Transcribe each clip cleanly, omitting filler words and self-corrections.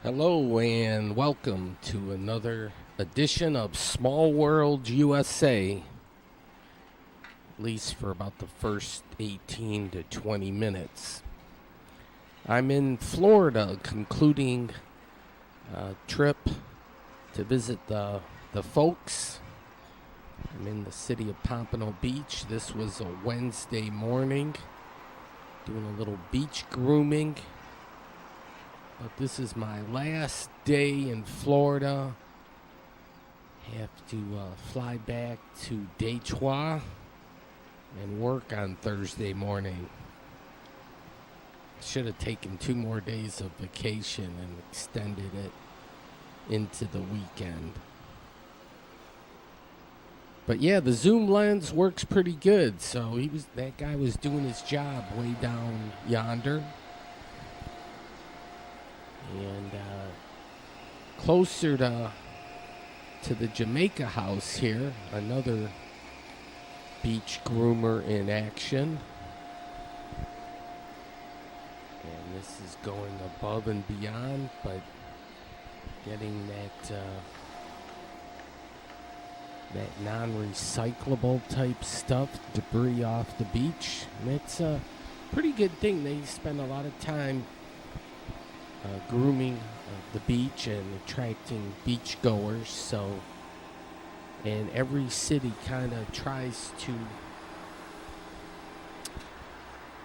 Hello and welcome to another edition of Small World USA, at least for about the first 18 to 20 minutes. I'm in Florida concluding a trip to visit the folks. I'm in the city of Pompano Beach. This was a Wednesday morning, doing a little beach grooming. But this is my last day in Florida. Have to fly back to Detroit and work on Thursday morning. Should have taken 2 more days of vacation and extended it into the weekend. But yeah, the zoom lens works pretty good. So that guy was doing his job way down yonder. And closer to the Jamaica House here, another beach groomer in action. And this is going above and beyond, but getting that non-recyclable type stuff, debris off the beach. And it's a pretty good thing. They spend a lot of time grooming the beach and attracting beach goers. And every city kind of tries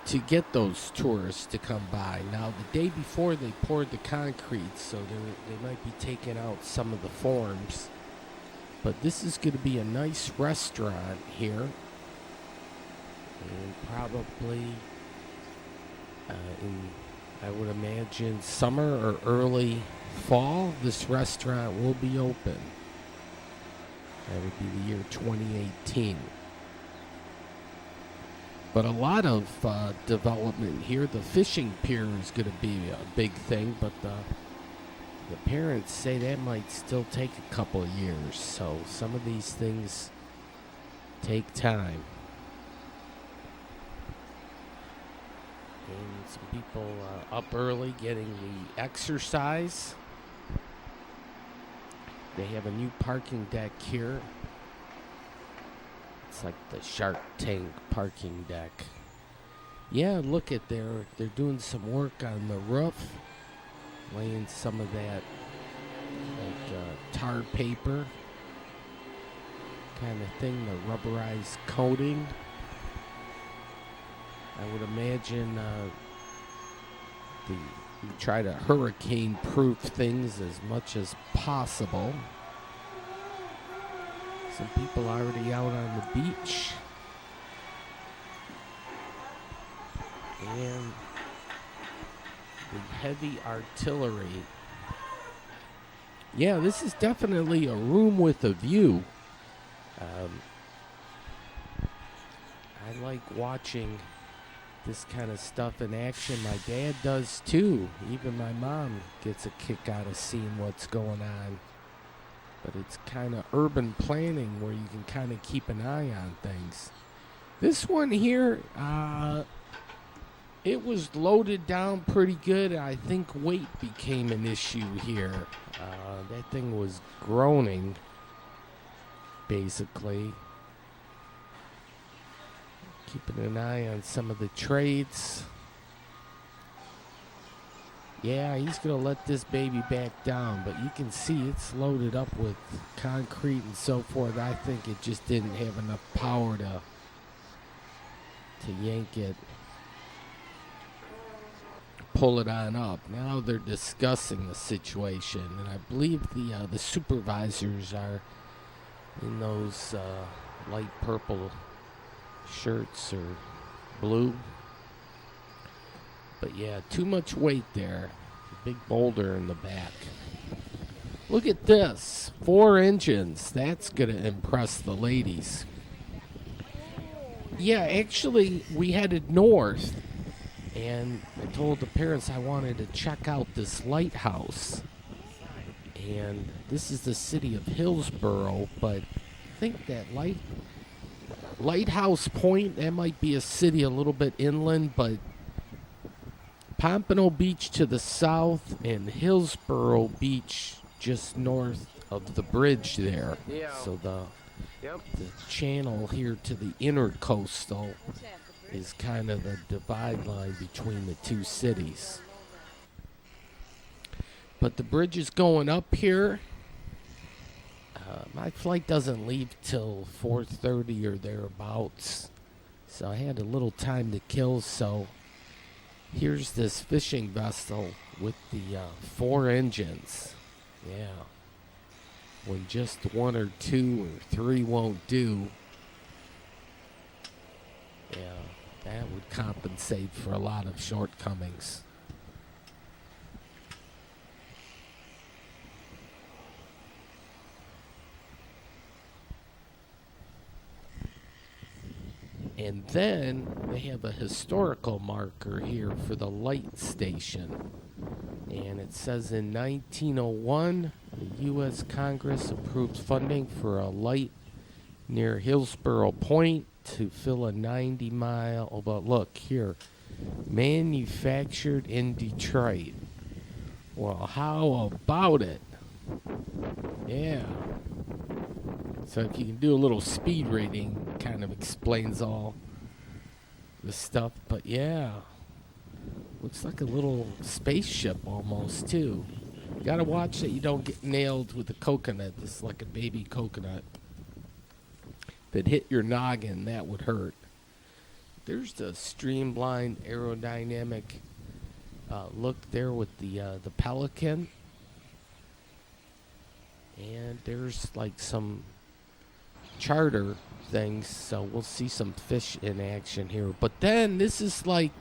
to get those tourists to come by. Now, the day before they poured the concrete, so they might be taking out some of the forms. But this is going to be a nice restaurant here, and probably in, I would imagine, summer or early fall, this restaurant will be open. That would be the year 2018. But a lot of development here. The fishing pier is going to be a big thing, but the parents say that might still take a couple of years. So some of these things take time. And some people up early getting the exercise. They have a new parking deck here. It's like the Shark Tank parking deck. Yeah, look at they're doing some work on the roof, laying some of that like tar paper kind of thing, the rubberized coating. I would imagine you try to hurricane-proof things as much as possible. Some people already out on the beach. And the heavy artillery. Yeah, this is definitely a room with a view. I like watching this kind of stuff in action. My dad does too. Even my mom gets a kick out of seeing what's going on. But it's kind of urban planning where you can kind of keep an eye on things. This one here, it was loaded down pretty good. I think weight became an issue here. That thing was groaning, basically. Keeping an eye on some of the trades. Yeah, he's going to let this baby back down, but you can see it's loaded up with concrete and so forth. I think it just didn't have enough power to yank it, pull it on up. Now they're discussing the situation, and I believe the supervisors are in those light purple shirts or blue. But yeah, too much weight there. Big boulder in the back. Look at this. 4 engines. That's going to impress the ladies. Yeah, actually, we headed north. And I told the parents I wanted to check out this lighthouse. And this is the city of Hillsborough. But I think that Lighthouse Point, that might be a city a little bit inland, but Pompano Beach to the south and Hillsborough Beach just north of the bridge there. Yeah. So the Yep. channel here to the intercoastal is kind of the divide line between the two cities. But the bridge is going up here. My flight doesn't leave till 4:30 or thereabouts, so I had a little time to kill. So here's this fishing vessel with the 4 engines. Yeah. When just 1 or 2 or 3 won't do, yeah, that would compensate for a lot of shortcomings. And then they have a historical marker here for the light station. And it says in 1901, the U.S. Congress approved funding for a light near Hillsborough Point to fill a 90-mile, oh, but look here, manufactured in Detroit. Well, how about it? Yeah. So if you can do a little speed rating, kind of explains all the stuff. But yeah, looks like a little spaceship almost too. You gotta watch that you don't get nailed with a coconut. This is like a baby coconut. If it hit your noggin, that would hurt. There's the streamlined aerodynamic look there with the Pelican. And there's like some charter things, so we'll see some fish in action here. But then this is like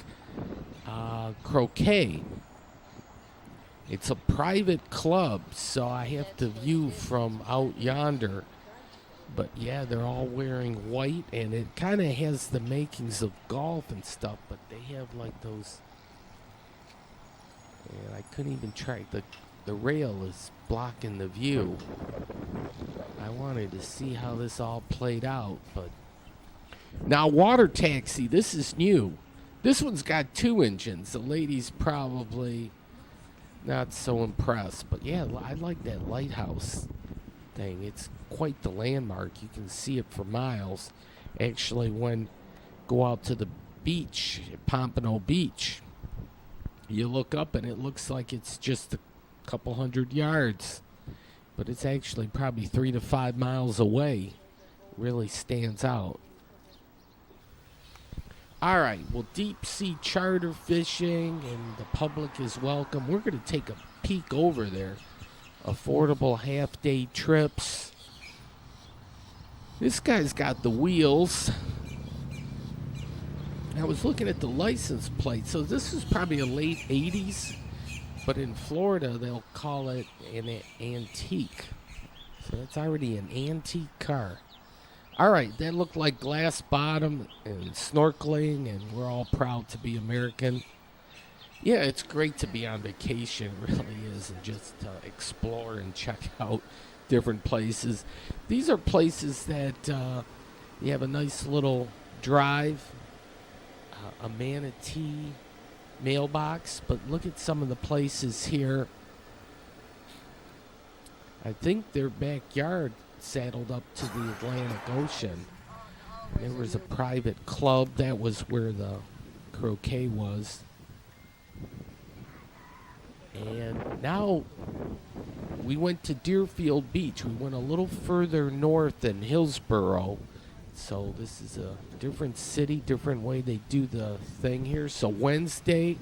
croquet. It's a private club, so I have to view from out yonder. But yeah, they're all wearing white, and it kind of has the makings of golf and stuff, but they have like those, and I couldn't even try, the rail is blocking the view. I wanted to see how this all played out, but now water taxi, this is new. This one's got 2 engines. The lady's probably not so impressed, but yeah, I like that lighthouse thing. It's quite the landmark. You can see it for miles. Actually, when go out to the beach, Pompano Beach, you look up and it looks like it's just a couple hundred yards, but it's actually probably 3 to 5 miles away. Really stands out. All right, well, deep sea charter fishing and the public is welcome. We're going to take a peek over there. Affordable half-day trips. This guy's got the wheels. I was looking at the license plate, so this is probably a late 80s. But in Florida, they'll call it an antique. So that's already an antique car. All right, that looked like glass bottom and snorkeling, and we're all proud to be American. Yeah, it's great to be on vacation, it really is, and just explore and check out different places. These are places that you have a nice little drive, a manatee mailbox, but look at some of the places here. I think their backyard saddled up to the Atlantic Ocean. There was a private club. That was where the croquet was. And now we went to Deerfield Beach. We went a little further north than Hillsborough. So this is a different city, different way they do the thing here. So Wednesday,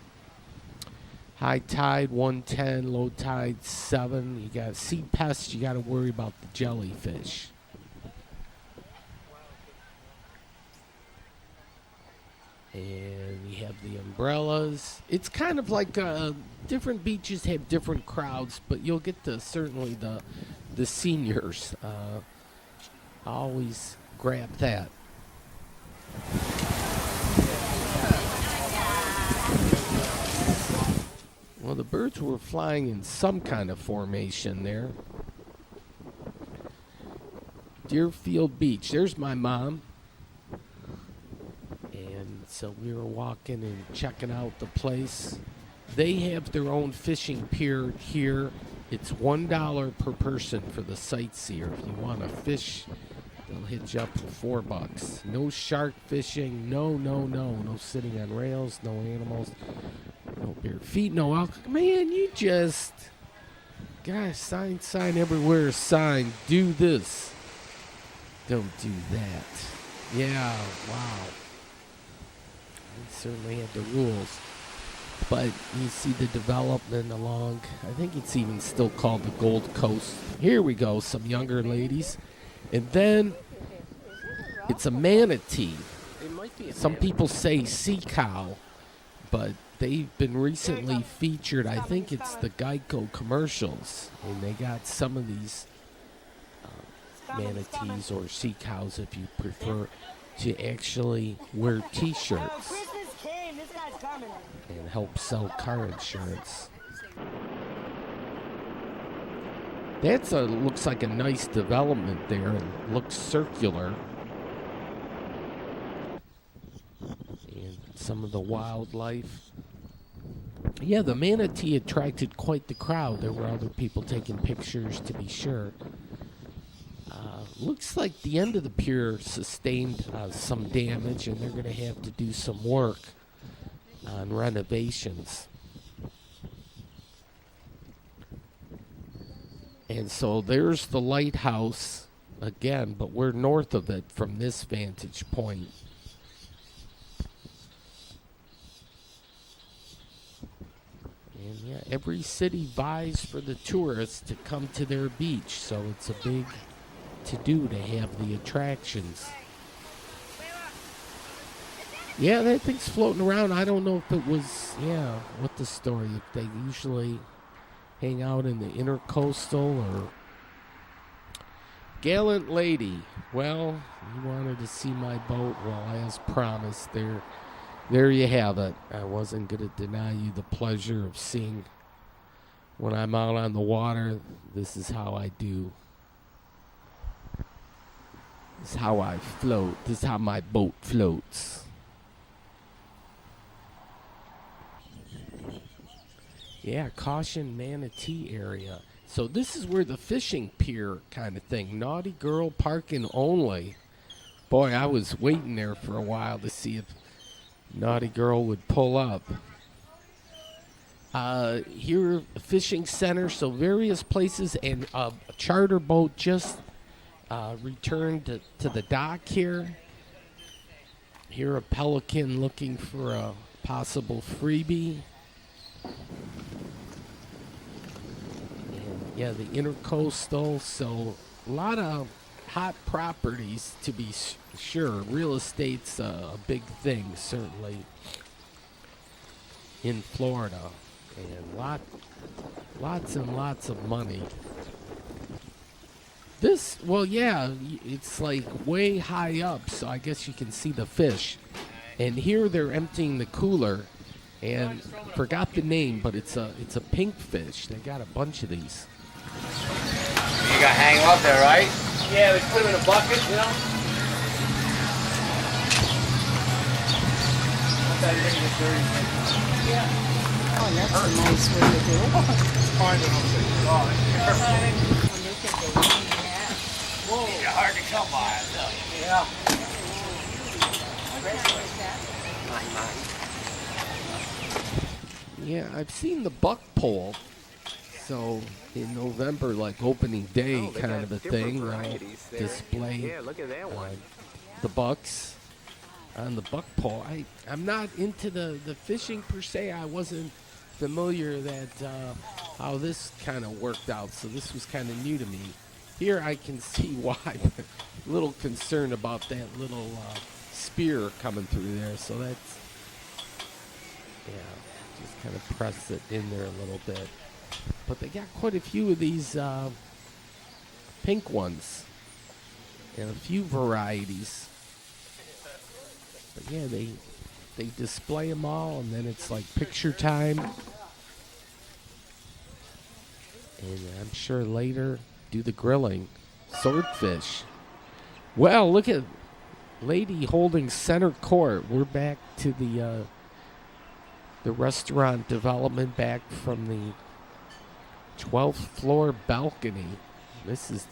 high tide 110, low tide 7. You got sea pests, you got to worry about the jellyfish. And you have the umbrellas. It's kind of like different beaches have different crowds, but you'll get certainly the seniors. Always grab that. Well, the birds were flying in some kind of formation there. Deerfield Beach. There's my mom. And so we were walking and checking out the place. they have their own fishing pier here. It's $1 per person for the sightseer. If you want to fish, they'll hit you up for $4. No shark fishing. No sitting on rails. No animals. No bare feet. No alcohol. Man, you just, gosh, sign everywhere. Sign. Do this. Don't do that. Yeah. Wow. They certainly have the rules. But you see the development along, I think it's even still called the Gold Coast. Here we go, some younger ladies. And then it's a manatee. Some people say sea cow, but they've been recently featured. I think it's the Geico commercials. And they got some of these manatees or sea cows, if you prefer, to actually wear T-shirts and help sell car insurance. That's looks like a nice development there and looks circular. And some of the wildlife. Yeah, the manatee attracted quite the crowd. There were other people taking pictures, to be sure. Looks like the end of the pier sustained some damage, and they're going to have to do some work on renovations. And so there's the lighthouse again, but we're north of it from this vantage point. And yeah, every city vies for the tourists to come to their beach, so it's a big to-do to have the attractions. Yeah, that thing's floating around. I don't know if it was, what the story. If they usually hang out in the intercoastal or... Gallant lady. Well, you wanted to see my boat. Well, as promised, there you have it. I wasn't going to deny you the pleasure of seeing when I'm out on the water. This is how I do. This is how I float. This is how my boat floats. Yeah, caution manatee area. So this is where the fishing pier kind of thing. Naughty girl parking only. Boy, I was waiting there for a while to see if Naughty girl would pull up. Here, a fishing center, so various places, and a charter boat just returned to the dock here. Here, a pelican looking for a possible freebie. And yeah, the intercoastal, so a lot of hot properties, to be sure. Real estate's a big thing, certainly, in Florida. And lots and lots of money. This, well, yeah, it's like way high up, so I guess you can see the fish. And here they're emptying the cooler, and forgot the name, but it's a pink fish. They got a bunch of these. You got to hang them up there, right? Yeah, we put them in a bucket, you know? Yeah. Oh, that's a nice way to do it. Whoa. They're hard to come by, I tell you. Yeah. Yeah, I've seen the buck pole. So in November, like opening day kind of a thing, display look at that one. the bucks on the buck pole. I'm not into the fishing per se. I wasn't familiar that how this kind of worked out, so this was kind of new to me. Here I can see why, but a little concerned about that little spear coming through there, so that's, just kind of press it in there a little bit. But they got quite a few of these pink ones and a few varieties. But yeah, they display them all, and then it's like picture time. And I'm sure later do the grilling. Swordfish. Well, look at lady holding center court. We're back to the the restaurant development back from the 12th floor balcony. This is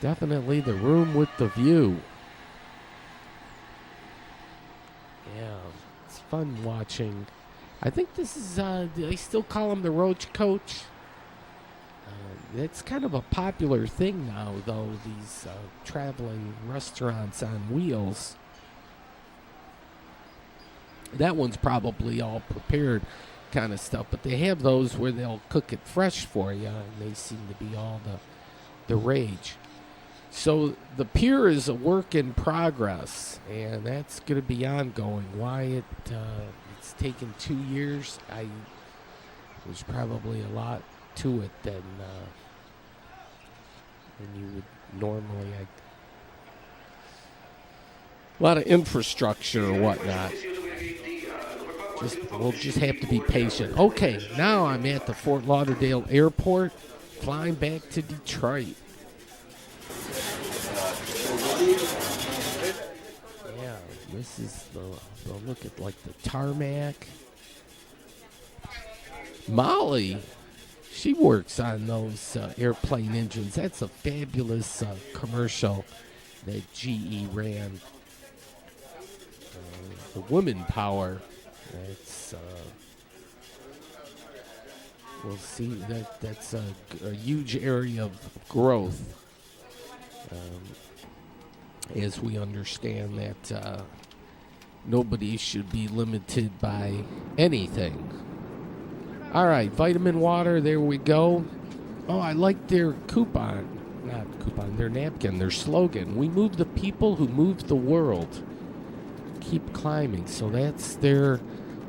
definitely the room with the view. Yeah, it's fun watching. I think this is, they still call him the Roach Coach. It's kind of a popular thing now, though, these traveling restaurants on wheels. That one's probably all prepared kind of stuff, but they have those where they'll cook it fresh for you, and they seem to be all the rage. So the pier is a work in progress, and that's going to be ongoing. Why it's taken 2 years, there's probably a lot to it than you would normally. A lot of infrastructure or whatnot. We'll just have to be patient. Okay, now I'm at the Fort Lauderdale Airport, flying back to Detroit. Yeah, this is the look at like the tarmac. Molly, she works on those airplane engines. That's a fabulous commercial that GE ran. The woman power. That's we'll see that's a huge area of growth, as we understand that nobody should be limited by anything. All right, vitamin water, there we go. Oh, I like their their napkin, their slogan. We move the people who move the world. Keep climbing. So that's their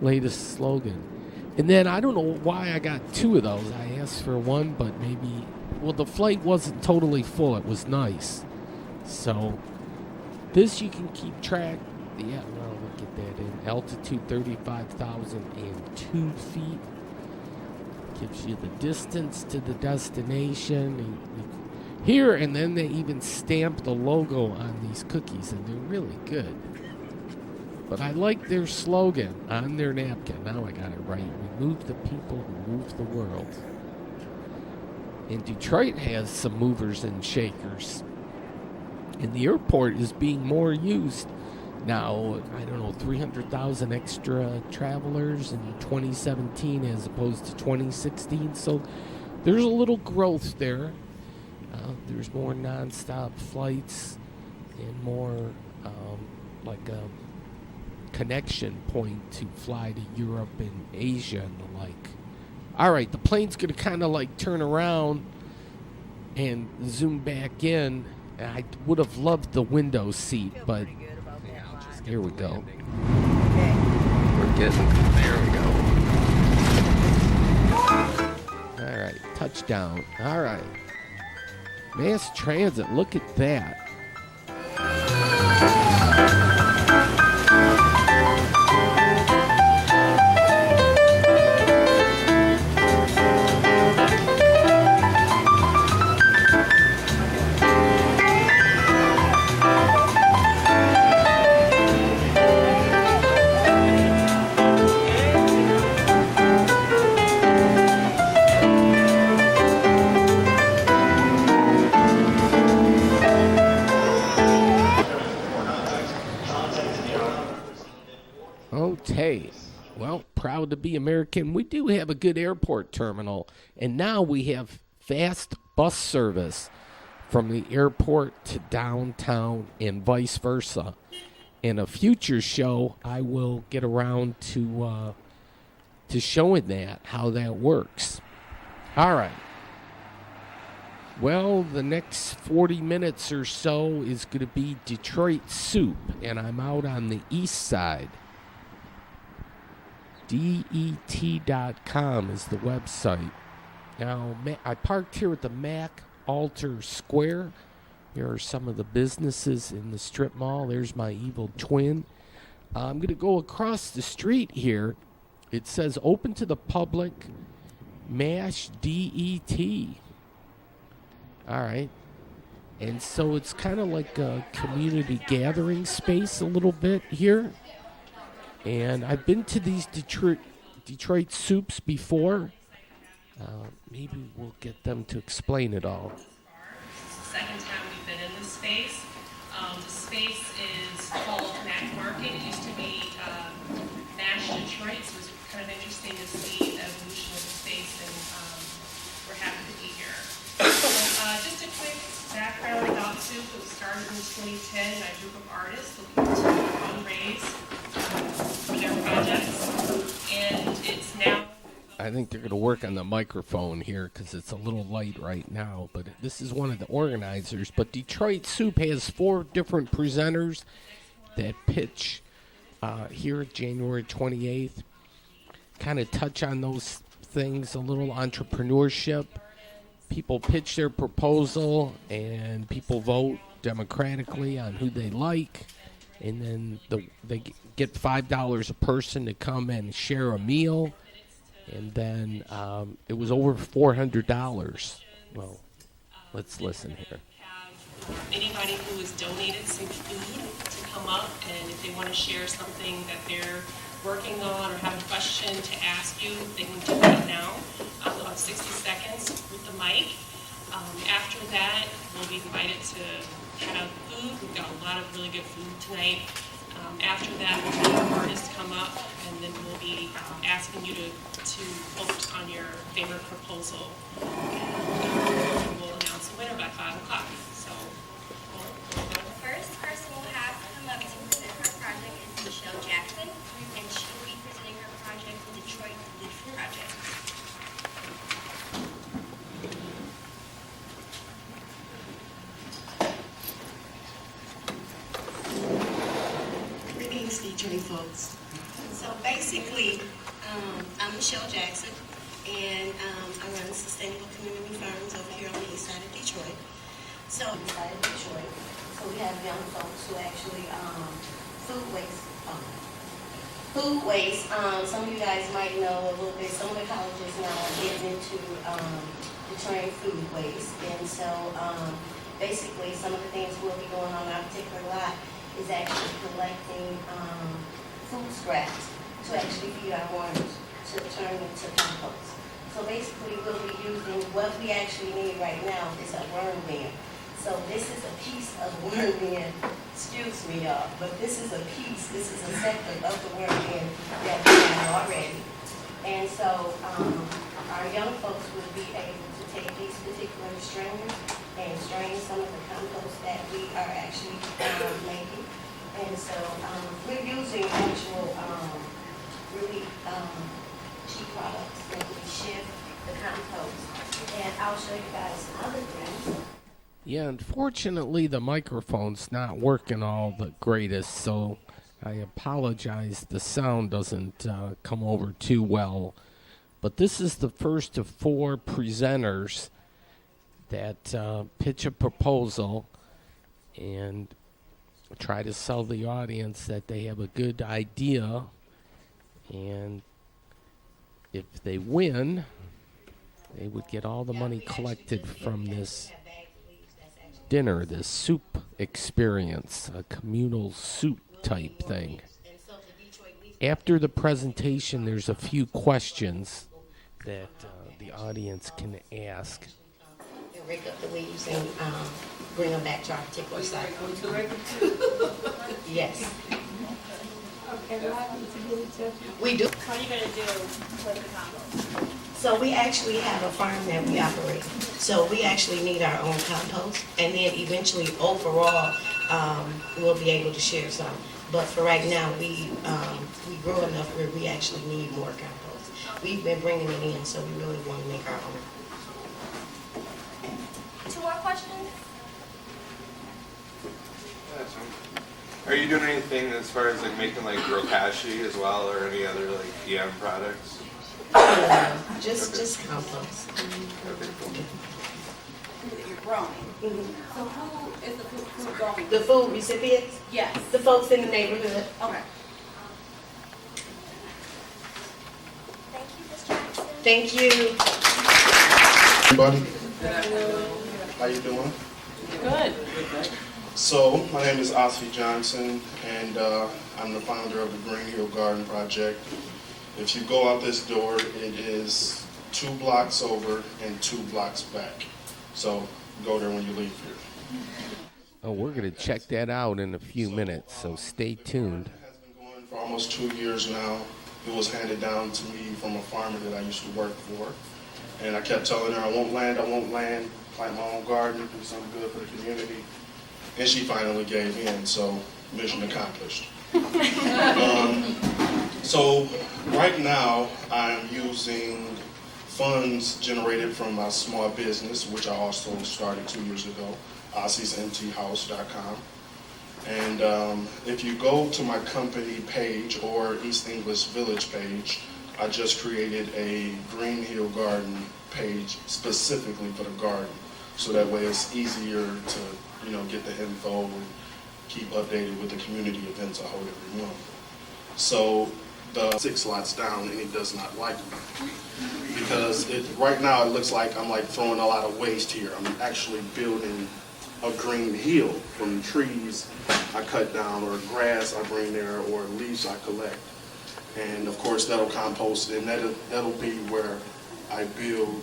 latest slogan. And then I don't know why I got 2 of those. I asked for one, but maybe, the flight wasn't totally full. It was nice. So this you can keep track. Yeah, well, look at that. In altitude 35,002 feet. Gives you the distance to the destination. Here, and then they even stamp the logo on these cookies, and they're really good. But I like their slogan on their napkin. Now I got it right. We move the people who move the world. And Detroit has some movers and shakers. And the airport is being more used now. I don't know, 300,000 extra travelers in 2017 as opposed to 2016. So there's a little growth there. There's more nonstop flights and more like a connection point to fly to Europe and Asia and the like. All right, the plane's going to kind of like turn around and zoom back in. I would have loved the window seat, but here we go. We're getting, there we go. All right, touchdown. All right. Mass transit, look at that. Okay, well, proud to be American. We do have a good airport terminal, and now we have fast bus service from the airport to downtown and vice versa. In a future show, I will get around to showing that, how that works. All right. Well, the next 40 minutes or so is going to be Detroit Soup, and I'm out on the east side. DET.com is the website. Now, I parked here at the MacAlter Square. Here are some of the businesses in the strip mall. There's my evil twin. I'm going to go across the street here. It says open to the public, MASH DET. All right. And so it's kind of like a community gathering space a little bit here. And I've been to these Detroit soups before. Maybe we'll get them to explain it all. It's the second time we've been in this space. The space is called Mac Market. It used to be Nash Detroit, so it's kind of interesting to see the evolution of the space, and we're happy to be here. So, just a quick background about Soup. It was started in 2010 by a group of artists looking to fundraise for their projects, and it's now. I think they're going to work on the microphone here because it's a little light right now. But this is one of the organizers. But Detroit Soup has 4 different presenters that pitch here January 28th. Kind of touch on those things, a little entrepreneurship. People pitch their proposal, and people vote democratically on who they like. And then they get $5 a person to come and share a meal. And then it was over $400. Well, let's listen here. Have anybody who has donated some food to come up, and if they want to share something that they're working on or have a question to ask you, they can do that now. We'll have 60 seconds with the mic. After that, we'll be invited to have food. We've got a lot of really good food tonight. After that, we'll have artists come up, and then we'll be asking you to vote on your favorite proposal. And we'll announce a winner by 5 o'clock. So, The first person we'll have come up to present her project is Michelle Jackson, and she will be presenting her project, the Detroit Leaf Project. Greetings, Detroit folks. So basically, I'm Michelle Jackson, and I run Sustainable Community Farms over here on the east side of Detroit. So we have young folks who actually food waste. Some of you guys might know a little bit. Some of the colleges now are getting into deterring food waste, and so basically some of the things we'll be going on our particular lot is actually collecting food scraps to actually feed our worms to turn into compost. So basically we'll be using what we actually need right now is a worm bin. So this is a piece of worm bin, excuse me y'all, but this is a sector of the worm bin that we have already. And so our young folks will be able to take these particular strainers and strain some of the compost that we are actually making. And so we're using actual really cheap products that we shift the compost. And I'll show you guys some other things. Yeah, unfortunately, the microphone's not working all the greatest, so I apologize. The sound doesn't come over too well. But this is the first of 4 presenters that pitch a proposal and try to sell the audience that they have a good idea, and if they win, they would get all the money collected from this dinner, this soup experience, a communal soup type thing. After the presentation, there's a few questions that the audience can ask. Rake up the leaves and bring them back to our particular site. Yes. We do. What are you going to do with the compost? So we actually have a farm that we operate. So we actually need our own compost, and then eventually, overall, we'll be able to share some. But for right now, we grow enough where we actually need more compost. We've been bringing it in, so we really want to make our own. 2 more questions? Are you doing anything as far as like making like Grokashi as well, or any other like PM products? Just compost. That you're growing. So who is the food growing? The food recipients, Yes. the folks in the neighborhood. Okay. Thank you, Ms. Jackson. Thank you. Everybody, how you doing? Good. So, my name is Ossie Johnson, and I'm the founder of the Green Hill Garden Project. If you go out this door, it is 2 blocks over and 2 blocks back. So, go there when you leave here. Oh, we're going to check that out in a few minutes, so stay tuned. It has been going for almost 2 years now. It was handed down to me from a farmer that I used to work for. And I kept telling her, I won't land, plant my own garden, do something good for the community. And she finally gave in, so mission accomplished. So right now, I'm using funds generated from my small business, which I also started 2 years ago, Ossie'sMTHouse.com. And if you go to my company page or East English Village page, I just created a Green Hill Garden page specifically for the garden. So that way it's easier to, get the info and keep updated with the community events I hold every month. So the 6 lots down, and he does not like them. Because right now it looks like I'm throwing a lot of waste here. I'm actually building a green hill from trees I cut down, or grass I bring there, or leaves I collect. And of course that'll compost, and that'll be where I build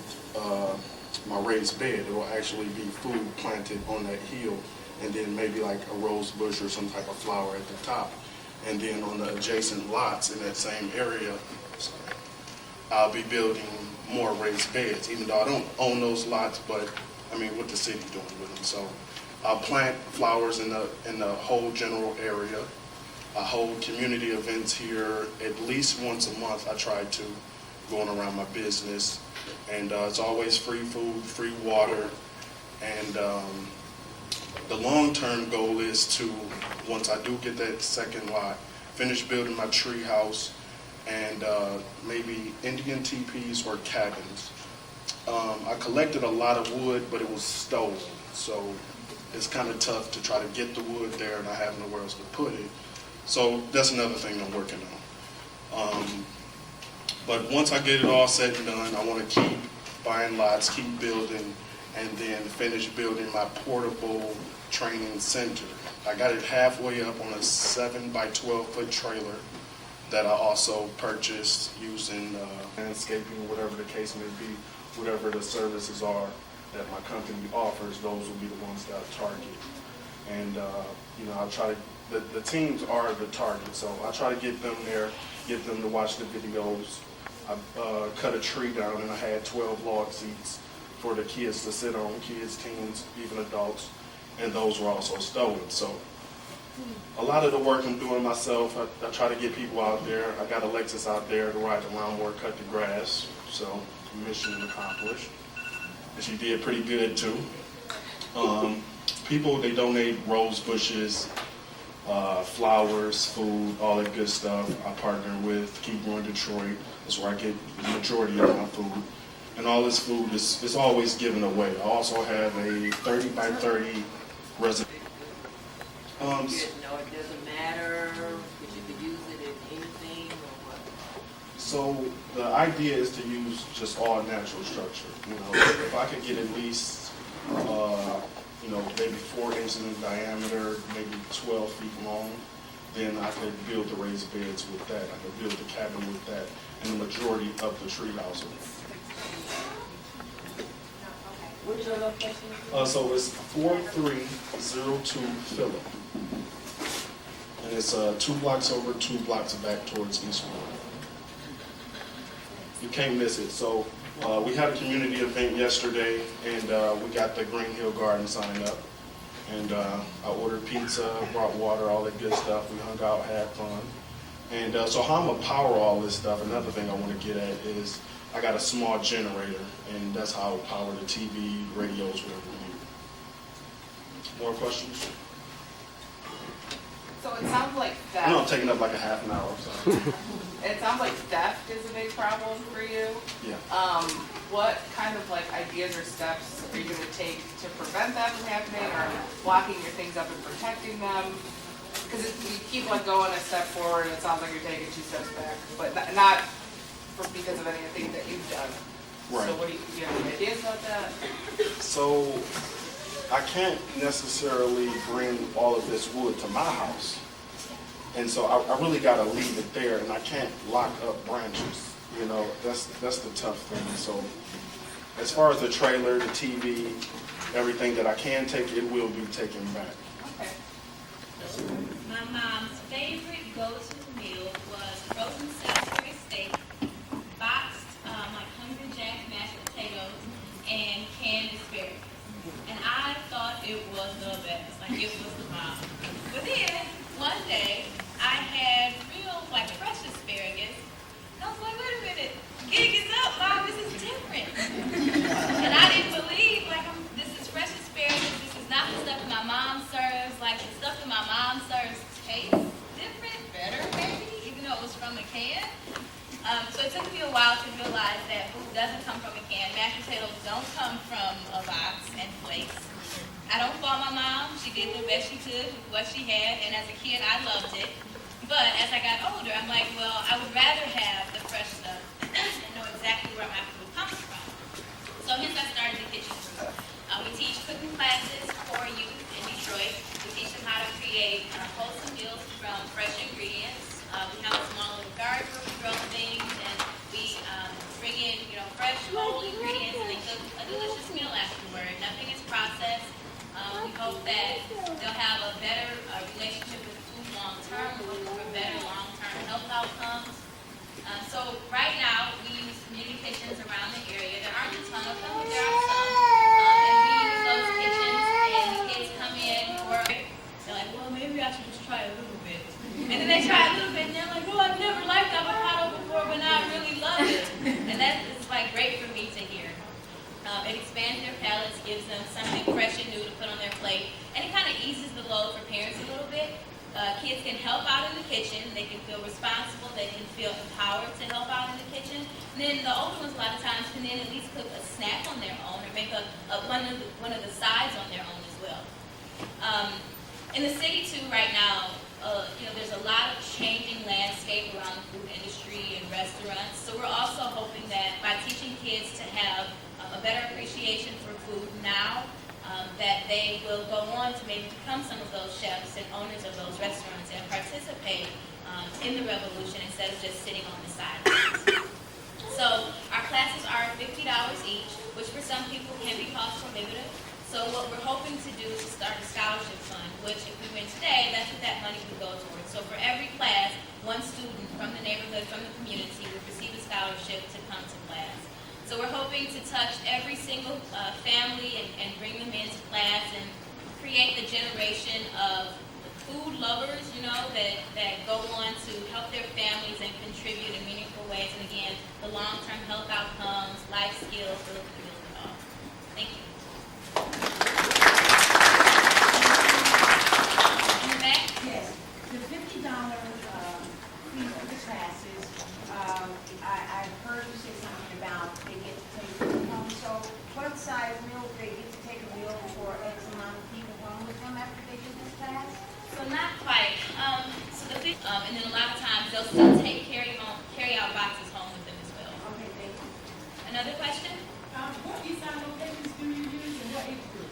my raised bed. It will actually be food planted on that hill, and then maybe like a rose bush or some type of flower at the top. And then on the adjacent lots in that same area, I'll be building more raised beds, even though I don't own those lots, but I mean, what the city doing with them. So I'll plant flowers in the whole general area. I hold community events here at least once a month. I try to, going around my business, and it's always free food, free water, and the long-term goal is to, once I do get that second lot, finish building my tree house and maybe Indian teepees or cabins. I collected a lot of wood, but it was stolen, so it's kind of tough to try to get the wood there, and I have nowhere else to put it. So that's another thing I'm working on. But once I get it all said and done, I want to keep buying lots, keep building, and then finish building my portable training center. I got it halfway up on a 7 by 12 foot trailer that I also purchased using landscaping, whatever the case may be, whatever the services are that my company offers, those will be the ones that I target. And I'll try to, the teams are the target, so I try to get them there, get them to watch the videos. I cut a tree down and I had 12 log seats for the kids to sit on, kids, teens, even adults, and those were also stolen. So a lot of the work I'm doing myself. I try to get people out there. I got Alexis out there to ride the lawnmower, cut the grass, so mission accomplished. And she did pretty good too. People, they donate rose bushes, flowers, food, all that good stuff. I partner with Keep Growing Detroit. That's where I get the majority of my food. And all this food is always given away. I also have a 30 by 30 resident. No, it doesn't matter, because you could use it in anything or what? So the idea is to use just all natural structure. If I could get at least, maybe 4 inches in diameter, maybe 12 feet long, then I could build the raised beds with that. I could build the cabin with that, and the majority of the tree house. Which other location? So it's 4302 Phillip. And it's 2 blocks over, 2 blocks back towards Eastwood. You can't miss it. So we had a community event yesterday, and we got the Green Hill Garden signed up. And I ordered pizza, brought water, all that good stuff. We hung out, had fun. And so how I'm gonna power all this stuff, another thing I want to get at is I got a small generator, and that's how I power the TV, radios, whatever we need. More questions? So it sounds like I know I'm theft. taking up like a half an hour, so. It sounds like theft is a big problem for you. Yeah. What kind of ideas or steps are you going to take to prevent that from happening, or locking your things up and protecting them? Because you keep going a step forward, and it sounds like you're taking 2 steps back, but not because of anything that you've done. Right. So do you have any ideas about that? So I can't necessarily bring all of this wood to my house. And so I really got to leave it there, and I can't lock up branches. You know, that's the tough thing. So as far as the trailer, the TV, everything that I can take, it will be taken back. Okay. My mom's favorite go-to meal was frozen Salisbury steak, boxed like Hungry Jack's mashed potatoes, and canned asparagus. And I thought it was the best, like it was the bomb. But then one day I had real like fresh asparagus. And I was like, wait a minute, gig is up, Mom. This is different. And I didn't believe this is fresh asparagus. This is not the stuff that my mom serves. Like the stuff that my mom serves tastes different, better maybe, even though it was from a can. So it took me a while to realize that food doesn't come from a can. Mashed potatoes don't come from a box and flakes. I don't fault my mom. She did the best she could with what she had, and as a kid, I loved it. But as I got older, I'm like, well, I would rather have the fresh stuff and know exactly where my food comes from. So hence I started the Kitchen Group. We teach cooking classes for youth in Detroit. We teach them how to create wholesome meals from fresh ingredients. We have a small little garden where we grow things, and we bring in, fresh, whole ingredients, and they cook a delicious meal afterward. Nothing is processed. We hope that they'll have a better relationship with food long term. We're looking for better long-term health outcomes. So right now, we use community kitchens around the area. There aren't a ton of them, but there are some. And we use those kitchens, and the kids come in, work. They're like, well, maybe I should just try a little bit. And then they try a little bit, and they're like, oh, I've never liked avocado before, but now I really love it. And that is like great for me to hear. It expands their palates, gives them something fresh and new to put on their plate, and it kind of eases the load for parents a little bit. Kids can help out in the kitchen. They can feel responsible. They can feel empowered to help out in the kitchen. And then the older ones a lot of times can then at least cook a snack on their own or make one of the sides on their own as well. In the city too right now, there's a lot of changing landscape around the food industry and restaurants. So we're also hoping that by teaching kids to have a better appreciation for food now, that they will go on to maybe become some of those chefs and owners of those restaurants and participate in the revolution instead of just sitting on the sidelines. So our classes are $50 each, which for some people can be cost prohibitive. So what we're hoping to do is to start a scholarship fund, which if we win today, that's what that money would go towards. So for every class, one student from the neighborhood, from the community, would receive a scholarship to come to class. So we're hoping to touch every single family and bring them into class and create the generation of food lovers, that go on to help their families and contribute in meaningful ways. And again, the long-term health outcomes, life skills, those are the real results. Thank you. Yes, the $50 fee for the classes, I heard you say something about they get to take food home. So what size meal they get to take a meal for X amount of people home with them after they do this class? So not quite. And then a lot of times they'll still take carry-out boxes home with them as well. Okay, thank you. Another question? What design locations do you use and what age group?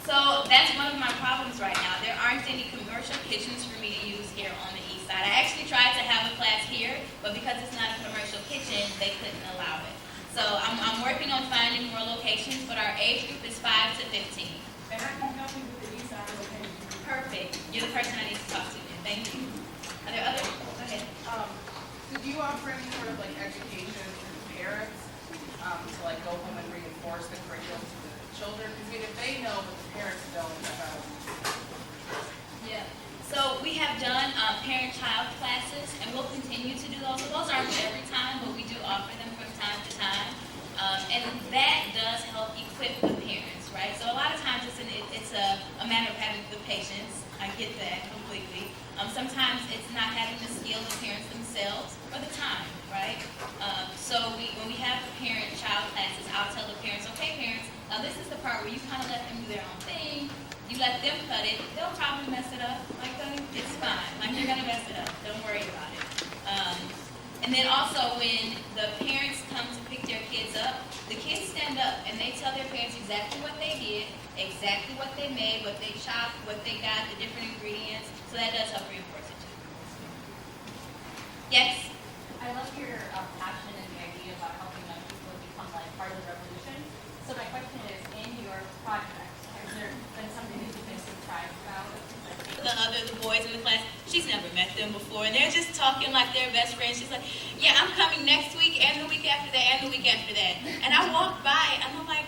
So that's one of my problems right now. There aren't any commercial kitchens for me to use here on the east side. I actually tried to have a class here, but because it's not a commercial kitchen, they couldn't allow it. So I'm working on finding more locations, but our age group is 5 to 15. And I can help you with the design location. Perfect. You're the person I need to talk to then. Thank you. Are there other? Go ahead. So do you offer any sort of education to parents to go home and reinforce the curriculum to the children? Because if they know, but the parents don't. Yeah. So we have done parent-child classes, and we'll continue to do those. So those aren't every time, but we do offer them from time to time. And that does help equip the parents, right? So a lot of times it's a matter of having the patience. I get that completely. Sometimes it's not having the skill of parents themselves or the time, right? So when we have the parent-child classes, I'll tell the parents, okay, parents, now this is the part where you kind of let them do their own thing. You let them cut it. They'll probably mess it up. It's fine. They're going to mess it up. Don't worry about it. And then also when the parents come to pick their kids up, the kids stand up and they tell their parents exactly what they did, exactly what they made, what they chopped, what they got, the different ingredients. So that does help reinforce it too. Yes? I love your passion and the idea about helping young people become like part of the revolution. So my question is, in your project, has there been something that you've been surprised about? The boys in the class, she's never met them before, and they're just talking like they're best friends. She's like, yeah, I'm coming next week, and the week after that, and the week after that. And I walk by, and I'm like,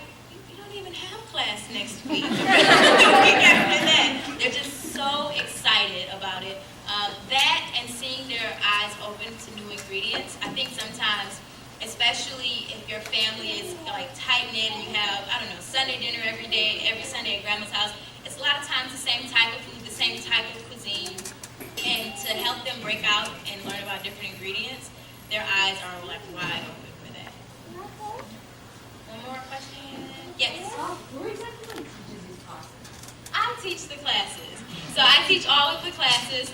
you don't even have class next week. The week after that. They're just so excited about it. That and seeing their eyes open to new ingredients, I think sometimes, especially if your family is like tight-knit and you have, I don't know, Sunday dinner every day, every Sunday at grandma's house, it's a lot of times the same type of food, the same type of cuisine. And to help them break out and learn about different ingredients, their eyes are like wide open for that. One more question? Yes? Who exactly teaches these classes? I teach the classes. So I teach all of the classes.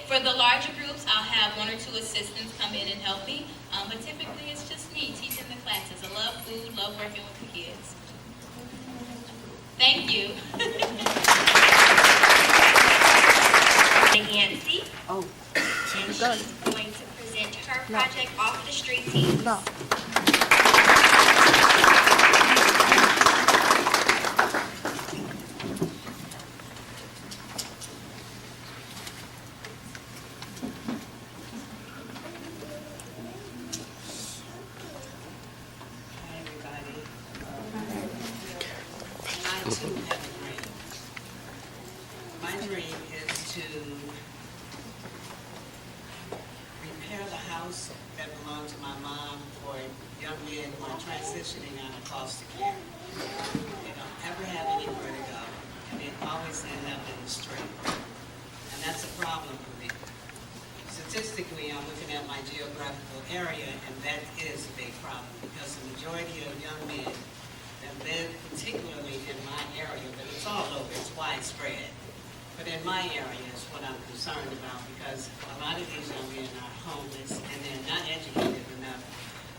For the larger groups, I'll have 1 or 2 assistants come in and help me. But typically it's just me teaching the classes. I love food, love working with the kids. Thank you. Nancy. Oh. And she's going to present her project Off the Street Teams. No. Hi, everybody. I too have a dream. My dream is to repair the house that belonged to my mom for young men who are transitioning out of foster care. They don't ever have anywhere to go, and they always end up in the street. And that's a problem for me. Statistically, I'm looking at my geographical area, and that is a big problem because the majority of young men that live particularly in my area, but it's all over, it's widespread. But in my area is what I'm concerned about because a lot of these young men are homeless and they're not educated enough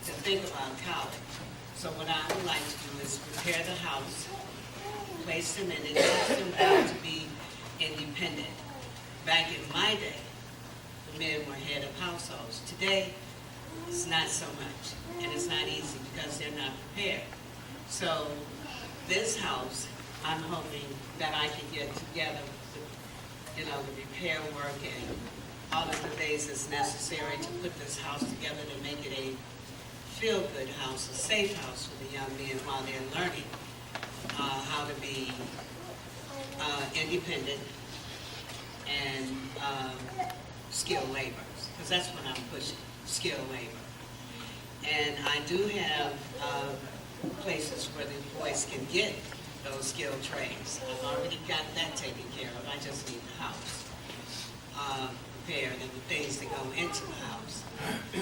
to think about college. So what I would like to do is repair the house, place them in it, teach them how to be independent. Back in my day, the men were head of households. Today, it's not so much, and it's not easy because they're not prepared. So this house, I'm hoping that I can get together the repair work and all of the things that's necessary to put this house together to make it a feel-good house, a safe house for the young men while they're learning how to be independent and skilled laborers, because that's what I'm pushing, skilled labor. And I do have places where the boys can get those skilled trades. I've already got that taken care of. I just need the house prepared and the things that go into the house.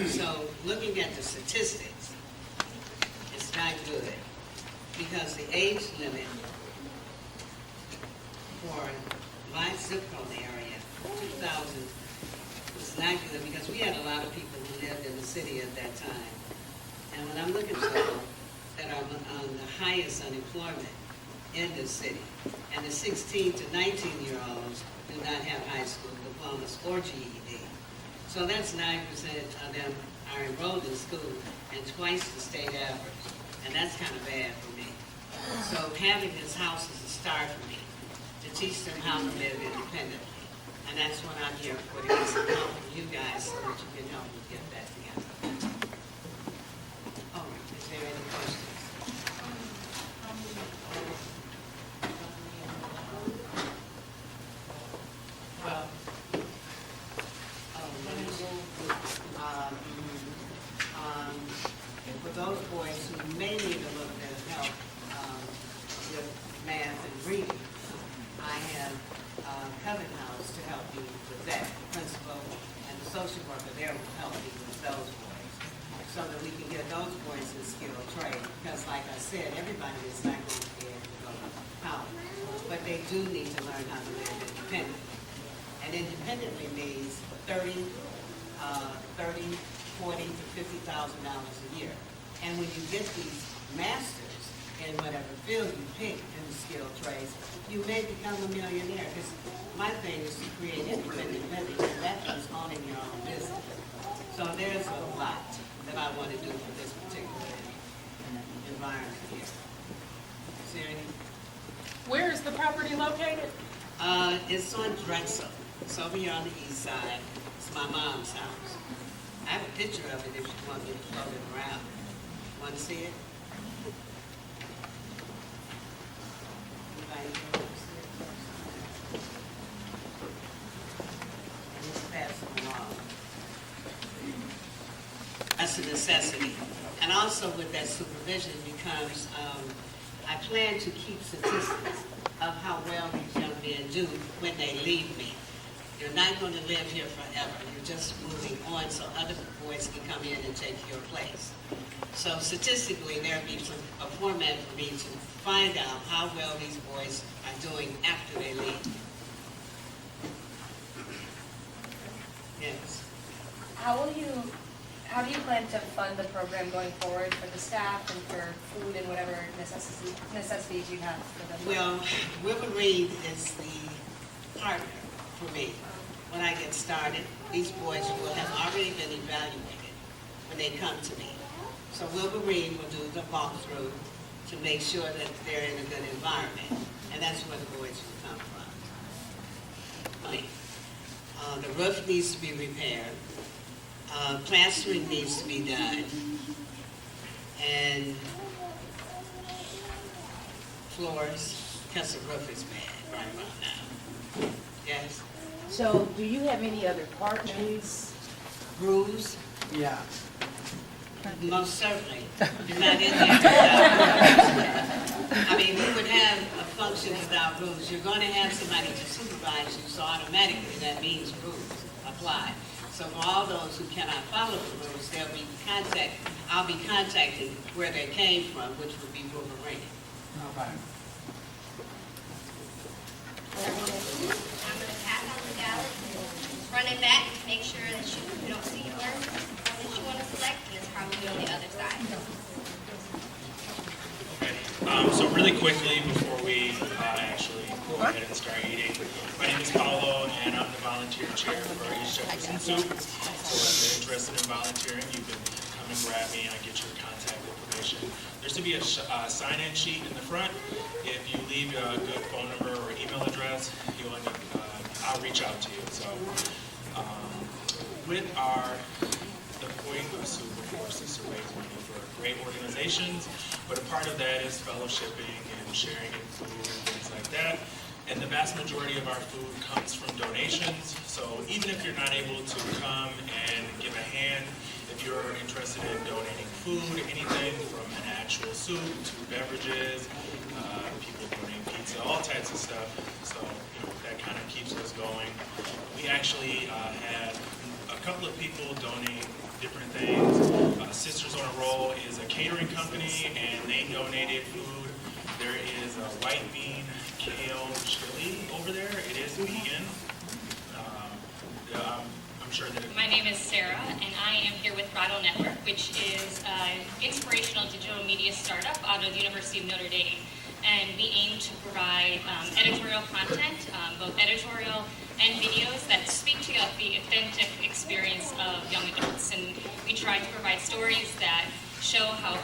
So looking at the statistics, it's not good because the age limit for my zip code area, 2000, was not good because we had a lot of people who lived in the city at that time. And when I'm looking for people that are on the highest unemployment in the city, and the 16 to 19-year-olds do not have high school diplomas or GED. So that's 9% of them are enrolled in school and twice the state average. And that's kind of bad for me. So having this house is a start for me, to teach them how to live independently. And that's what I'm here for, to get some help from you guys so that you can help me get that together. All right, is there any questions? Well, for those boys who may need a little bit of help with math and reading, I have Coven House to help you with that. The principal and the social worker there will help you with those boys so that we can get those boys in skilled trade. Because like I said, everybody is not going to be able to go to college, but they do need to learn how to live independently. And independently means 30 $40,000 to $50,000 a year. And when you get these masters in whatever field you pick in the skilled trades, you may become a millionaire. Because my thing is to create independent living, and that is owning your own business. So there's a lot that I want to do for this particular environment here. Is there any? Where is the property located? It's on Drexel. It's over here on the east side. It's my mom's house. I have a picture of it if you want me to float it around. Want to see it? Anybody want to see it? And just pass it along. That's a necessity. And also with that supervision becomes, I plan to keep statistics of how well these young men do when they leave me. You're not going to live here forever. You're just moving on so other boys can come in and take your place. So statistically, there'll be a format for me to find out how well these boys are doing after they leave. Yes. How do you plan to fund the program going forward for the staff and for food and whatever necessities you have for them? Well, Wolverine is the partner for me. When I get started, these boys will have already been evaluated when they come to me. So Wolverine will do the walkthrough to make sure that they're in a good environment. And that's where the boys will come from. The roof needs to be repaired. Plastering needs to be done. And floors, because the roof is bad right about now. Yes? So do you have any other partners? Grooves? Yeah. Most certainly. You're not in there. I mean, we would have a function without rules. You're going to have somebody to supervise you, so automatically that means rules apply. So for all those who cannot follow the rules, I'll be contacting where they came from, which would be Wolverine. Okay. I'm going to pass on the ballot, run it back, make sure that you don't see one that you want to select, and it's probably on the other side. Okay, so really quickly before we actually go ahead and start eating, my name is Paulo and I'm the volunteer chair for East Jefferson Soup. So if you're interested in volunteering, you can come and grab me and I get your contact information. There's to be a sign-in sheet in the front. If you leave a good phone number or email address, I'll reach out to you. So with the point of soup, of course, is to raise money for great organizations, but a part of that is fellowshipping and sharing in food and things like that. And the vast majority of our food comes from donations. So even if you're not able to come and give a hand, if you're interested in donating food, anything from an actual soup to beverages, people donating pizza, all types of stuff. So that kind of keeps us going. We actually had a couple of people donate different things. Sisters on a Roll is a catering company, and they donated food. There is a white bean kale chili over there. It is vegan. I'm sure that My name is Sarah, and I am here with Bridal Network, which is an inspirational digital media startup out of the University of Notre Dame. And we aim to provide editorial content, both editorial and videos that speak to the authentic experience of young adults. And we try to provide stories that show how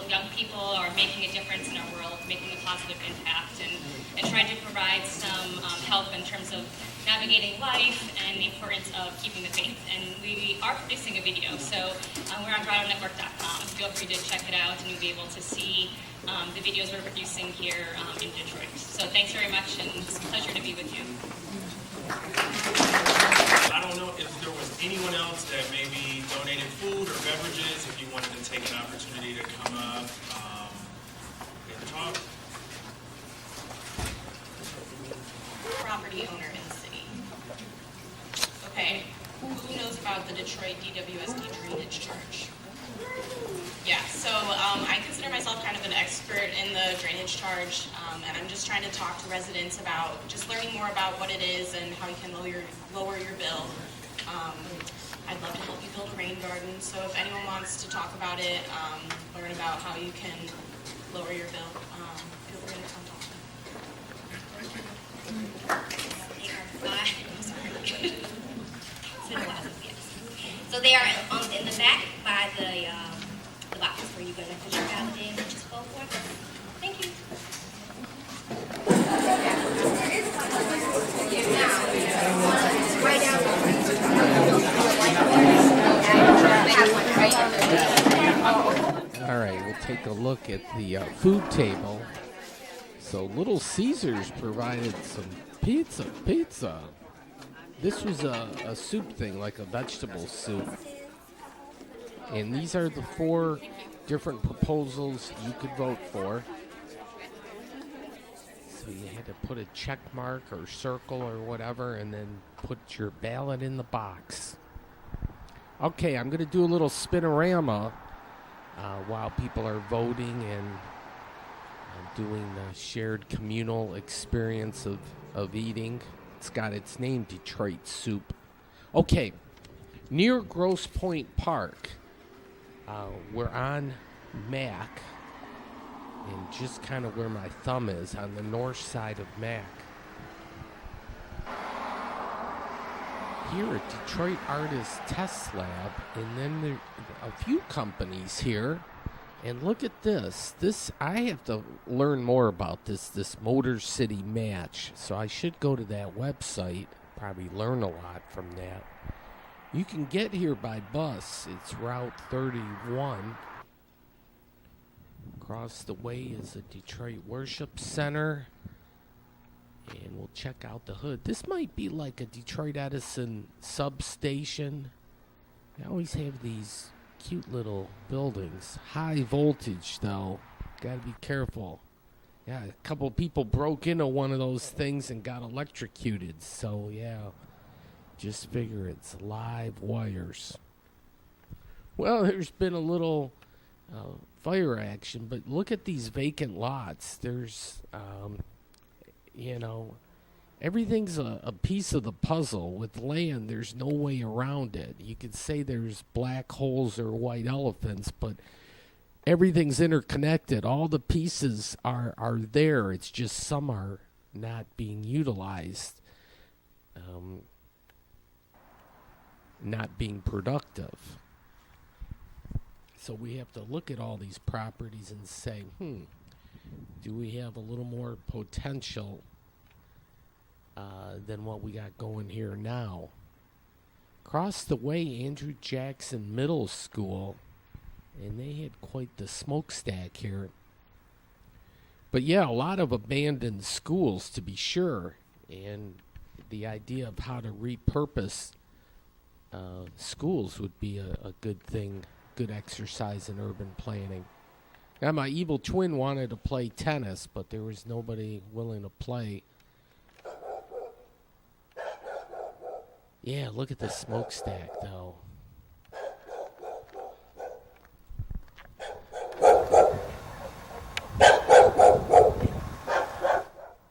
young people are making a difference in our world, making a positive impact, and try to provide some help in terms of navigating life and the importance of keeping the faith. And we are producing a video, so we're on bridalnetwork.com. Feel free to check it out, and you'll be able to see the videos we're producing here in Detroit. So thanks very much, and it's a pleasure to be with you. I don't know if there was anyone else that maybe donated food or beverages, if you wanted to take an opportunity to come up and talk. Property owner in the city. Okay, who knows about the Detroit DWSD drainage charge? Yeah, so I consider myself kind of an expert in the drainage charge, and I'm just trying to talk to residents about just learning more about what it is and how you can lower your bill. I'd love to help you build a rain garden. So if anyone wants to talk about it, learn about how you can lower your bill, feel free to come talk to me. So they are in the back by the box where you're going to put your ballot in and just vote for it. Thank you. All right, we'll take a look at the food table. So Little Caesars provided some pizza. This was a soup thing, like a vegetable soup. And these are the 4 different proposals you could vote for. So you had to put a check mark or circle or whatever and then put your ballot in the box. Okay, I'm going to do a little spinorama while people are voting and doing the shared communal experience of eating. It's got its name, Detroit Soup. Okay, near Grosse Pointe Park, we're on Mack, and just kind of where my thumb is, on the north side of Mack. Here at Detroit Artists Test Lab, and then there are a few companies here. And look at this. I have to learn more about this Motor City Match. So I should go to that website, probably learn a lot from that. You can get here by bus. It's Route 31. Across the way is a Detroit Worship Center. And we'll check out the hood. This might be like a Detroit Edison substation. They always have these cute little buildings. High voltage, though. Gotta be careful. Yeah, a couple people broke into one of those things and got electrocuted. So, yeah, just figure it's live wires. Well, there's been a little fire action, but look at these vacant lots. There's, everything's a piece of the puzzle. With land, there's no way around it. You could say there's black holes or white elephants, but everything's interconnected. All the pieces are there. It's just some are not being utilized, not being productive. So we have to look at all these properties and say, do we have a little more potential than what we got going here now? Across the way, Andrew Jackson Middle School, and they had quite the smokestack here. But yeah, a lot of abandoned schools, to be sure, and the idea of how to repurpose schools would be a good thing, good exercise in urban planning. Now, my evil twin wanted to play tennis, but there was nobody willing to play. Yeah, look at the smokestack, though.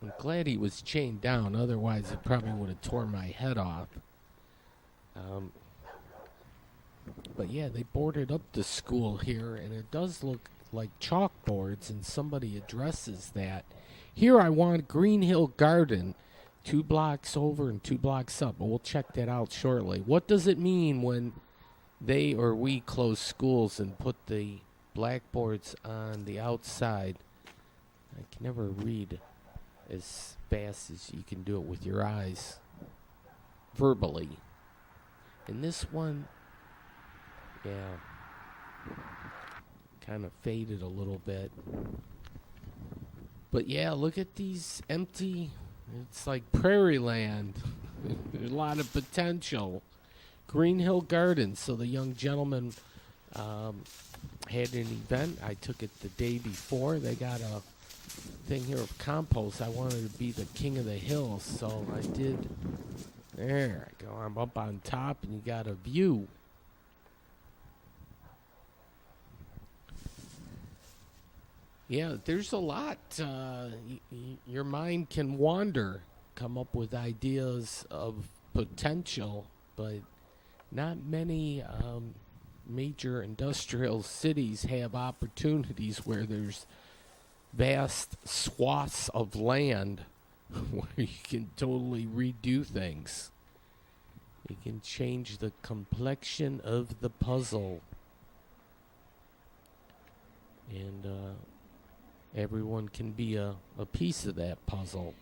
I'm glad he was chained down, otherwise it probably would have torn my head off. But yeah, they boarded up the school here, and it does look like chalkboards, and somebody addresses that. Here I want Green Hill Garden, 2 blocks over and 2 blocks up, but we'll check that out shortly. What does it mean when they or we close schools and put the blackboards on the outside? I can never read as fast as you can do it with your eyes verbally. And this one, yeah, kind of faded a little bit. But yeah, look at these empty, it's like prairie land. There's a lot of potential. Green Hill Gardens. So the young gentleman had an event. I took it the day before. They got a thing here of compost. I wanted to be the king of the hill, so I did. There I go. I'm up on top, and you got a view. Yeah, there's a lot. Your mind can wander, come up with ideas of potential, but not many major industrial cities have opportunities where there's vast swaths of land where you can totally redo things. You can change the complexion of the puzzle. And everyone can be a piece of that puzzle.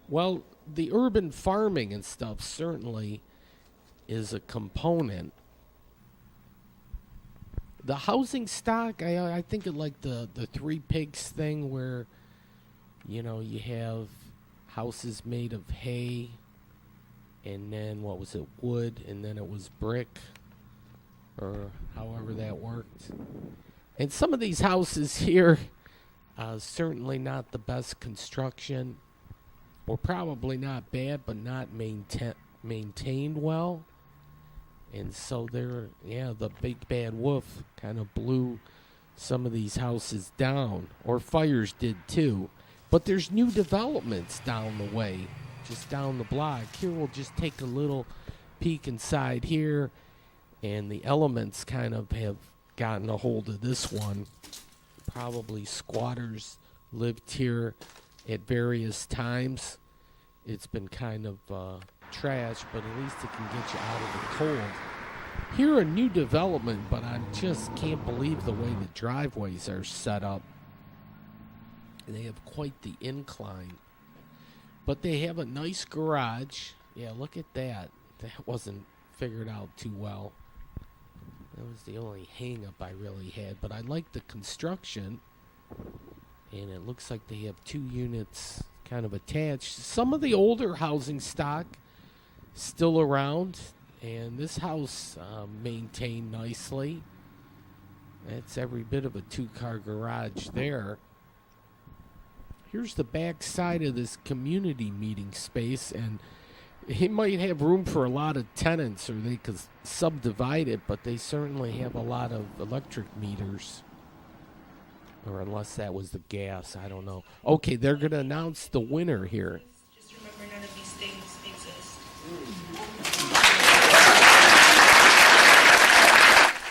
Well, the urban farming and stuff certainly is a component. The housing stock, I think of like the Three Pigs thing where, you know, you have houses made of hay and then, what was it, wood, and then it was brick, or however that worked. And some of these houses here, certainly not the best construction, or probably not bad, but not maintained well. And so the big bad wolf kind of blew some of these houses down, or fires did too. But there's new developments down the way, just down the block. Here we'll just take a little peek inside here, and the elements kind of have gotten a hold of this one. Probably squatters lived here at various times. It's been kind of trash, but at least it can get you out of the cold. Here a new development, but I just can't believe the way the driveways are set up. They have quite the incline. But they have a nice garage. Yeah, look at that. That wasn't figured out too well. That was the only hang-up I really had. But I like the construction. And it looks like they have 2 units kind of attached. Some of the older housing stock still around. And this house maintained nicely. That's every bit of a 2-car garage there. Here's the back side of this community meeting space, and it might have room for a lot of tenants, or they could subdivide it, but they certainly have a lot of electric meters. Or unless that was the gas, I don't know. Okay, they're going to announce the winner here. Just remember, none of these things exist.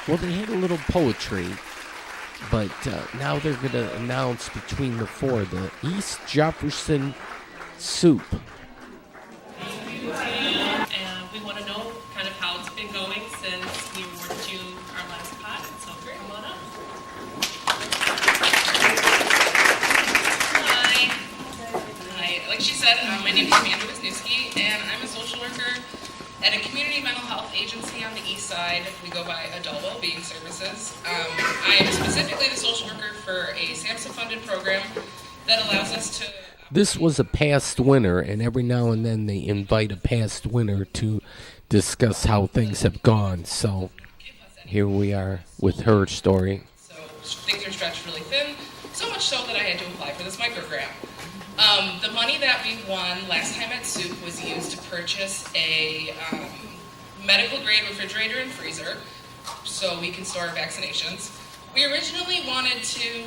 Well, they had a little poetry, but now they're going to announce between the 4 the East Jefferson Soup. And we want to know kind of how it's been going since we awarded you our last pot. So come on up. Hi. Hi. Like she said, my name is Amanda Wisniewski, and I'm a social worker at a community mental health agency on the east side. We go by Adult Wellbeing Services. I am specifically the social worker for a SAMHSA-funded program that allows us to... This was a past winner, and every now and then they invite a past winner to discuss how things have gone. So here we are with her story. So things are stretched really thin, so much so that I had to apply for this microgrant. The money that we won last time at Soup was used to purchase a medical-grade refrigerator and freezer so we can store our vaccinations. We originally wanted to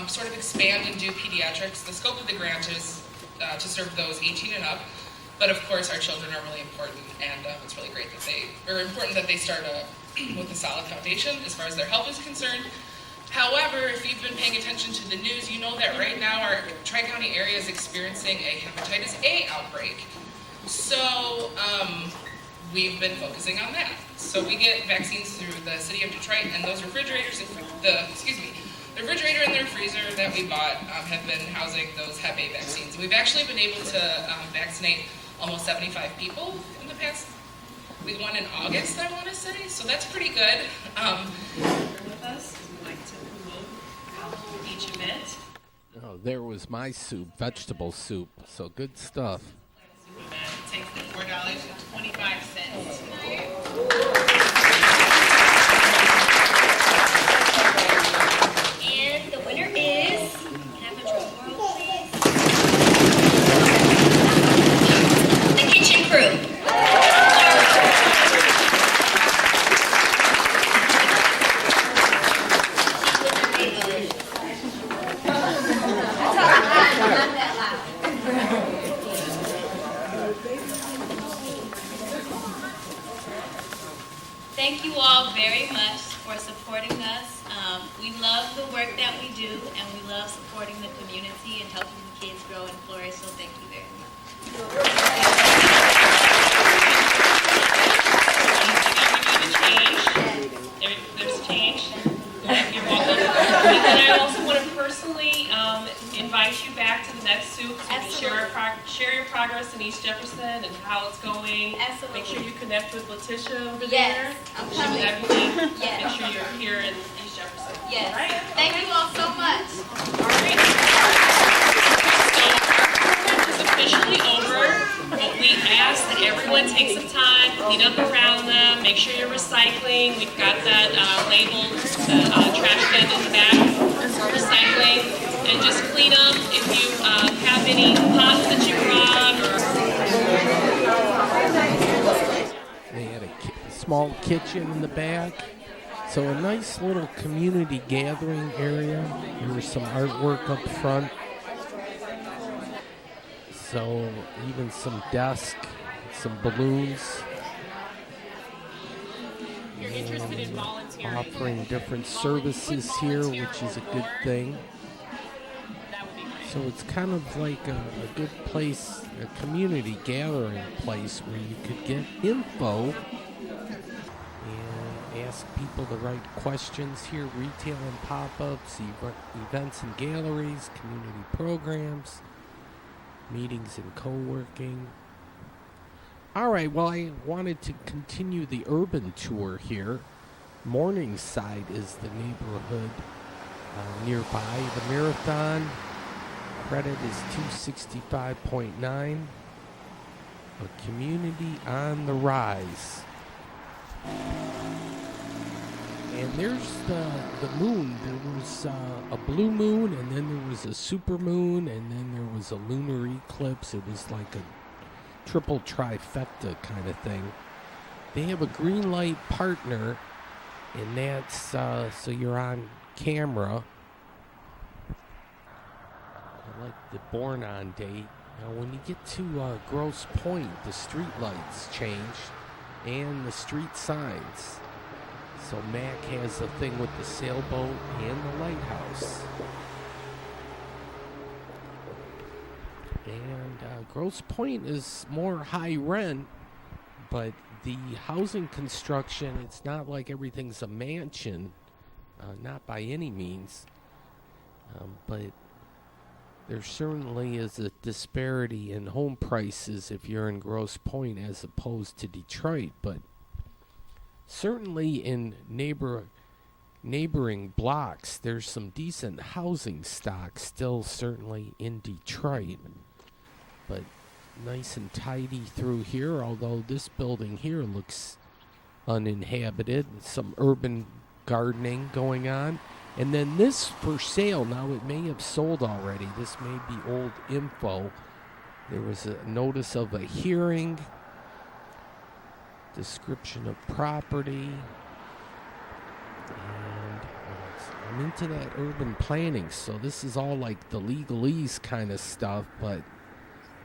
sort of expand and do pediatrics. The scope of the grant is to serve those 18 and up, but of course our children are really important, and it's really great that they start with a solid foundation as far as their health is concerned. However, if you've been paying attention to the news, you know that right now our Tri-County area is experiencing a hepatitis A outbreak. So we've been focusing on that. So we get vaccines through the city of Detroit, and those refrigerators, the refrigerator and the freezer that we bought have been housing those Hep A vaccines. We've actually been able to vaccinate almost 75 people in the past. We won in August, I want to say, so that's pretty good. With us. Like to promote each event. Oh, there was my soup, vegetable soup. So good stuff. It takes $4.25 tonight. And the winner is, have a drum roll, please. The Kitchen Crew. thank you all very much for supporting us. We love the work that we do, and we love supporting the community and helping the kids grow and flourish, so thank you very much. There's change. You're welcome. And then I also want to personally invite you back to the next soup so you can share your progress in East Jefferson and how it's going. Absolutely. Make sure you connect with Letitia over Yes, there. I'm Show coming. everything. Yes. Make sure you're here in East Jefferson. Yes. All right? Thank you all so much. All right. So our conference is officially over, but we ask that everyone take some time, clean up around them, make sure you're recycling. We've got that labeled trash bin in the back for recycling, and just clean them. If you have any pots that you brought They had a small kitchen in the back. So a nice little community gathering area. There was some artwork up front. So even some desks, some balloons. If you're interested in volunteering, Offering different services here, which is a good thing. So it's kind of like a good place, a community gathering place where you could get info and ask people the right questions here. Retail and pop-ups, events and galleries, community programs, meetings and co-working. All right, well, I wanted to continue the urban tour here. Morningside is the neighborhood nearby. The Marathon credit is 265.9. A community on the rise. And there's the moon. There was a blue moon, and then there was a super moon, and then there was a lunar eclipse. It was like a triple trifecta kind of thing. They have a green light partner, and that's so you're on camera. I like the born on date. Now when you get to Grosse Pointe, the street lights changed and the street signs. So Mac has the thing with the sailboat and the lighthouse. And Grosse Pointe is more high rent, but the housing construction, it's not like everything's a mansion, not by any means, but there certainly is a disparity in home prices if you're in Grosse Pointe as opposed to Detroit, but certainly in neighboring blocks, there's some decent housing stock still certainly in Detroit, but nice and tidy through here, although this building here looks uninhabited. Some urban gardening going on. And then this for sale, now it may have sold already. This may be old info. There was a notice of a hearing, description of property, and I'm into that urban planning, so this is all like the legalese kind of stuff, but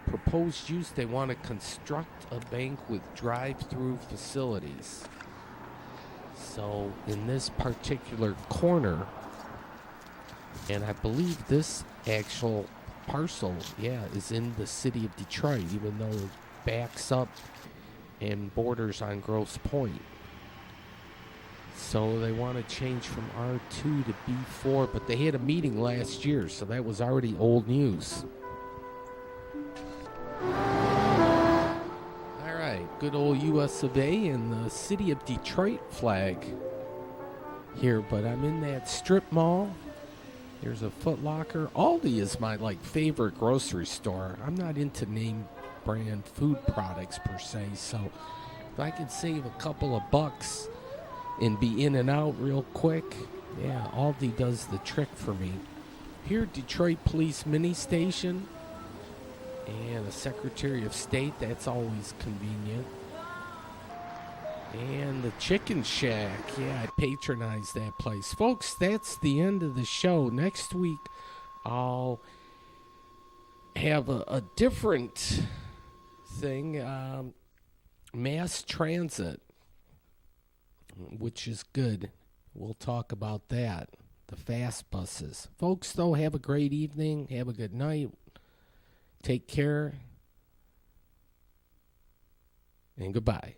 proposed use, they want to construct a bank with drive-through facilities. So in this particular corner, and I believe this actual parcel, is in the city of Detroit, even though it backs up and borders on Grosse Pointe. So they want to change from R2 to B4, but they had a meeting last year, so that was already old news. All right, good old US of A and the city of Detroit flag here, but I'm in that strip mall. There's a Foot Locker. Aldi is my favorite grocery store. I'm not into name brand food products per se, so if I could save a couple of bucks and be in and out real quick, Aldi does the trick for me. Here, Detroit Police Mini Station and the Secretary of State, that's always convenient. And the Chicken Shack, I patronize that place. Folks, that's the end of the show. Next week, I'll have a different thing, mass transit. which is good. We'll talk about that. The fast buses. Folks, though, have a great evening. Have a good night. Take care. And goodbye.